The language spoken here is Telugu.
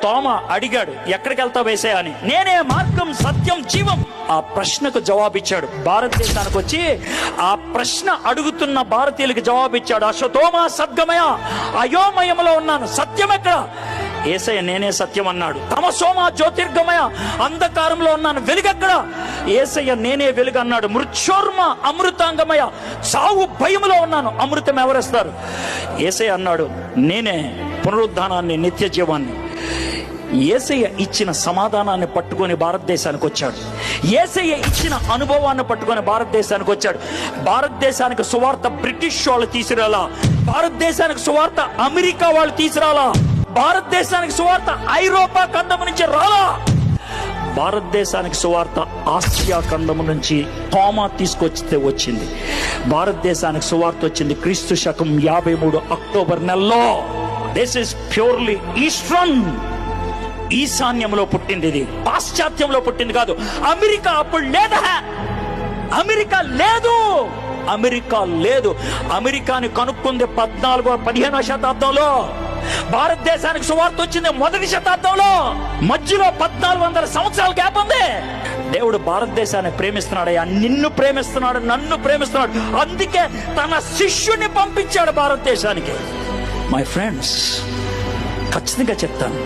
తోమ అడిగాడు, ఎక్కడికి వెళ్తావు యేసయ్యా అని. నేనే మార్గం, సత్యం, జీవం. ఆ ప్రశ్నకు జవాబిచ్చాడు. భారతదేశానికి వచ్చి ఆ ప్రశ్న అడుగుతున్న భారతీయులకు జవాబిచ్చాడు. అశ్వతోమ సద్గమయ, అయోమయంలో ఉన్నాను, సత్యం ఎక్కడ? యేసయ్య నేనే సత్యం అన్నాడు. తమసోమ జ్యోతిర్గమయ, అంధకారంలో ఉన్నాను, వెలుగెక్కడ? యేసయ్య నేనే వెలుగు అన్నాడు. మృత్యోర్మ అమృతాంగమయ, సావు భయములో ఉన్నాను, అమృతం ఎవరేస్తారు? యేసయ్య అన్నాడు నేనే పునరుద్ధానాన్ని, నిత్య జీవాన్ని. యేసయ్య ఇచ్చిన సమాధానాన్ని పట్టుకొని భారతదేశానికి వచ్చాడు. యేసయ్య ఇచ్చిన అనుభవాన్ని పట్టుకొని భారతదేశానికి వచ్చాడు. భారతదేశానికి సువార్త బ్రిటిష్ వాళ్ళు తీసుకురాలా, భారతదేశానికి సువార్త అమెరికా వాళ్ళు తీసుకురాలా, భారతదేశానికి సువార్త ఐరోపా ఖండము నుంచి రాలా, భారతదేశానికి సువార్త ఆసియా ఖండము నుంచి తోమా తీసుకొచ్చితే వచ్చింది. భారతదేశానికి సువార్త వచ్చింది క్రీస్తు శకం 53 అక్టోబర్ నెలలో. దిస్ ఇస్ ప్యూర్లీ ఈస్టర్న్, ఈశాన్యంలో పుట్టింది. ఇది పాశ్చాత్యంలో పుట్టింది కాదు. అమెరికా అప్పుడు లేదా, అమెరికా లేదు, అమెరికా లేదు. అమెరికాని కనుక్కుంది 15వ శతాబ్దంలో. భారతదేశానికి సువార్త వచ్చింది 1వ శతాబ్దంలో. మధ్యలో 1400 సంవత్సరాల గ్యాప్ ఉంది. దేవుడు భారతదేశాన్ని ప్రేమిస్తున్నాడయ్యా, నిన్ను ప్రేమిస్తున్నాడు, నన్ను ప్రేమిస్తున్నాడు. అందుకే తన శిష్యుని పంపించాడు భారతదేశానికి. మై ఫ్రెండ్స్, ఖచ్చితంగా చెప్తాను,